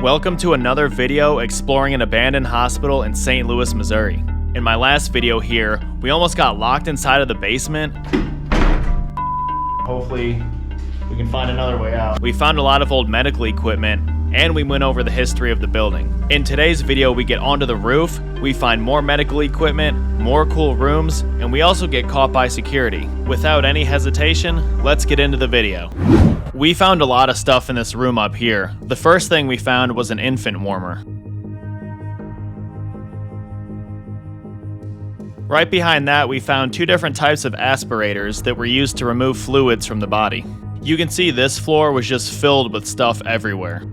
Welcome to another video exploring an abandoned hospital in St. Louis, Missouri. In my last video here, we almost got locked inside of the basement. Hopefully, we can find another way out. We found a lot of old medical equipment, and we went over the history of the building. In today's video, we get onto the roof, we find more medical equipment, more cool rooms, and we also get caught by security. Without any hesitation, let's get into the video. We found a lot of stuff in this room up here. The first thing we found was an infant warmer. Right behind that, we found two different types of aspirators that were used to remove fluids from the body. You can see this floor was just filled with stuff everywhere.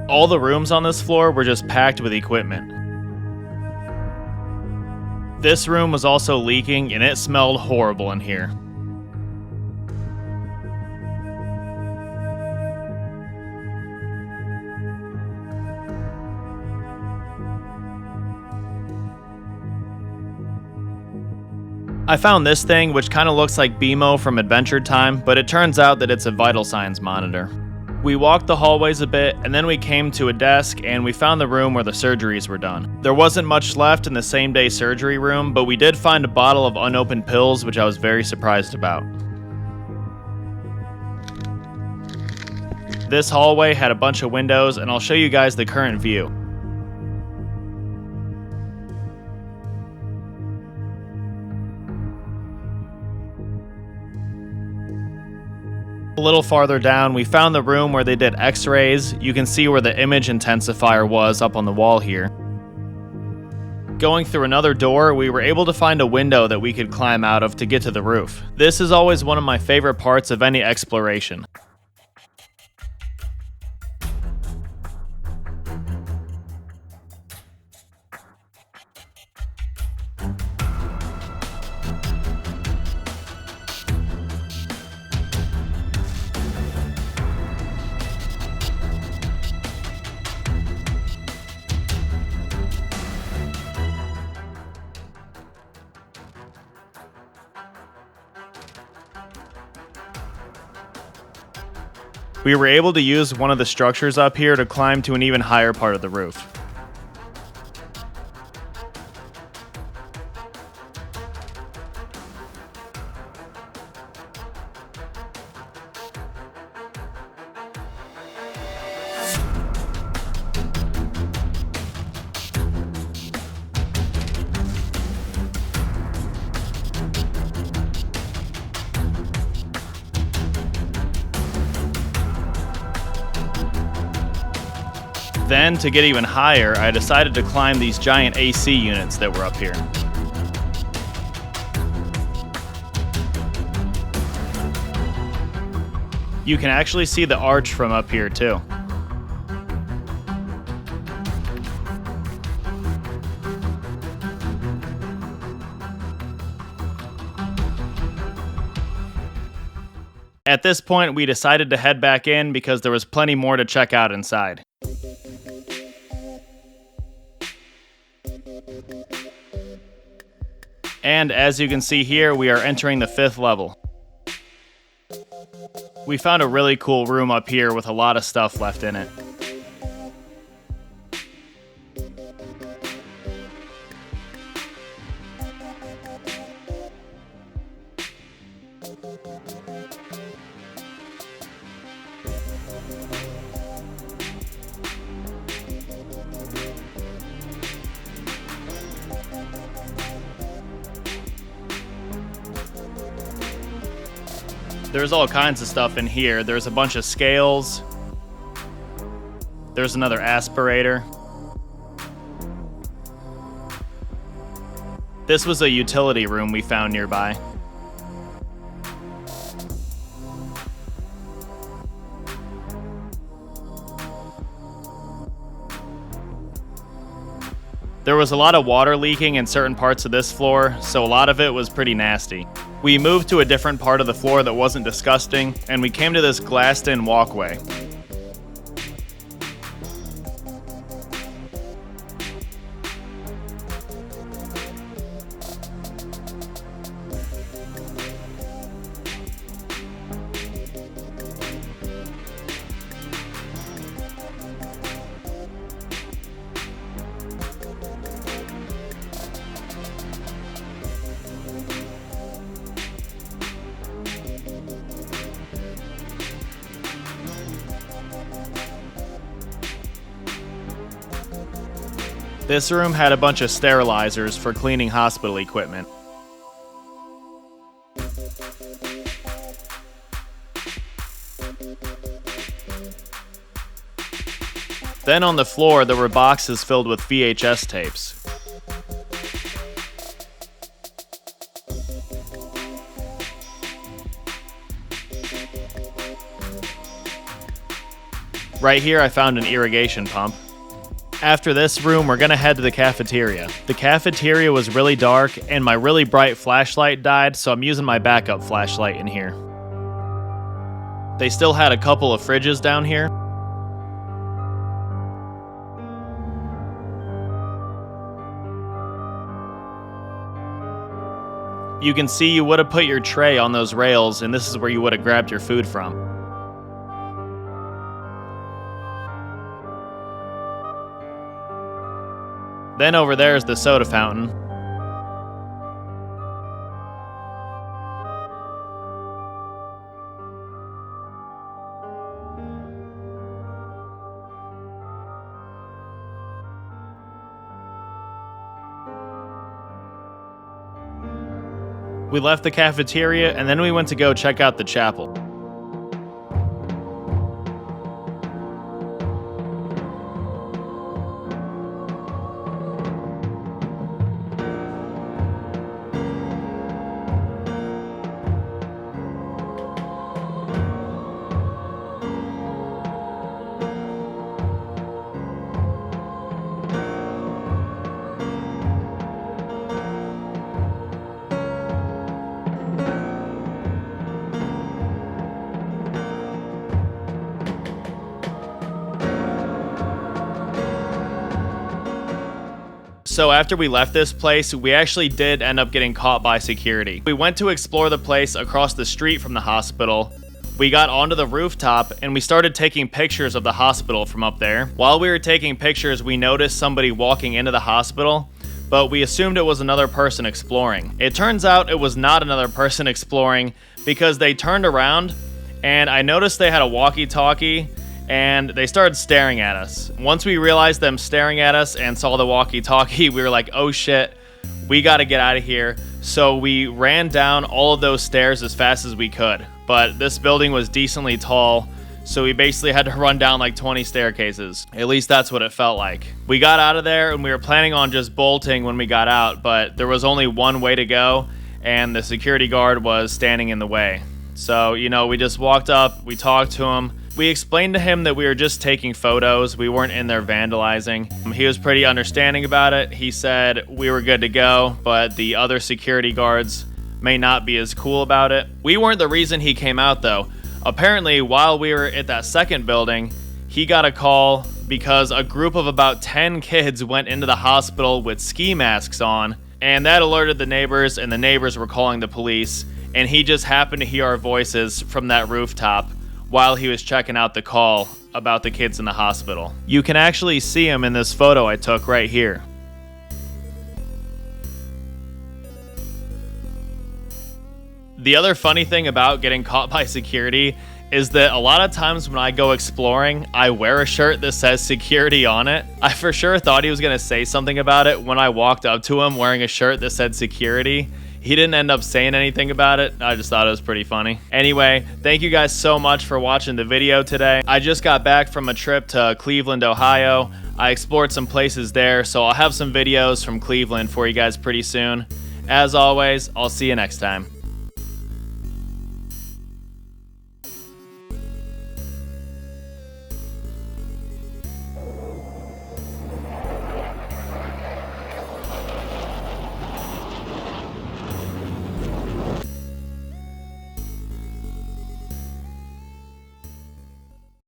All the rooms on this floor were just packed with equipment. This room was also leaking and it smelled horrible in here. I found this thing which kind of looks like BMO from Adventure Time, but it turns out that it's a vital signs monitor. We walked the hallways a bit, and then we came to a desk, and we found the room where the surgeries were done. There wasn't much left in the same-day surgery room, but we did find a bottle of unopened pills, which I was very surprised about. This hallway had a bunch of windows, and I'll show you guys the current view. A little farther down, we found the room where they did x-rays. You can see where the image intensifier was up on the wall here. Going through another door, we were able to find a window that we could climb out of to get to the roof. This is always one of my favorite parts of any exploration. We were able to use one of the structures up here to climb to an even higher part of the roof. Then, to get even higher, I decided to climb these giant AC units that were up here. You can actually see the arch from up here too. At this point, we decided to head back in because there was plenty more to check out inside. And as you can see here, we are entering the 5th level. We found a really cool room up here with a lot of stuff left in it. There's all kinds of stuff in here. There's a bunch of scales. There's another aspirator. This was a utility room we found nearby. There was a lot of water leaking in certain parts of this floor, so a lot of it was pretty nasty. We moved to a different part of the floor that wasn't disgusting, and we came to this glassed-in walkway. This room had a bunch of sterilizers for cleaning hospital equipment. Then on the floor, there were boxes filled with VHS tapes. Right here, I found an irrigation pump. After this room, we're gonna head to the cafeteria. The cafeteria was really dark, and my really bright flashlight died, so I'm using my backup flashlight in here. They still had a couple of fridges down here. You can see you would have put your tray on those rails, and this is where you would have grabbed your food from. Then over there is the soda fountain. We left the cafeteria and then we went to go check out the chapel. So after we left this place, we actually did end up getting caught by security. We went to explore the place across the street from the hospital. We got onto the rooftop and we started taking pictures of the hospital from up there. While we were taking pictures, we noticed somebody walking into the hospital, but we assumed it was another person exploring. It turns out it was not another person exploring because they turned around and I noticed they had a walkie-talkie and they started staring at us. Once we realized them staring at us and saw the walkie-talkie, we were like, oh shit, we gotta get out of here. So we ran down all of those stairs as fast as we could. But this building was decently tall, so we basically had to run down like 20 staircases. At least that's what it felt like. We got out of there and we were planning on just bolting when we got out, but there was only one way to go and the security guard was standing in the way. So, you know, we just walked up, we talked to him. We explained to him that we were just taking photos. We weren't in there vandalizing. He was pretty understanding about it. He said we were good to go, but the other security guards may not be as cool about it. We weren't the reason he came out though. Apparently, while we were at that second building, he got a call because a group of about 10 kids went into the hospital with ski masks on, and that alerted the neighbors, and the neighbors were calling the police, and he just happened to hear our voices from that rooftop while he was checking out the call about the kids in the hospital. You can actually see him in this photo I took right here. The other funny thing about getting caught by security is that a lot of times when I go exploring, I wear a shirt that says security on it. I for sure thought he was gonna say something about it when I walked up to him wearing a shirt that said security. He didn't end up saying anything about it. I just thought it was pretty funny. Anyway, thank you guys so much for watching the video today. I just got back from a trip to Cleveland, Ohio. I explored some places there, so I'll have some videos from Cleveland for you guys pretty soon. As always, I'll see you next time.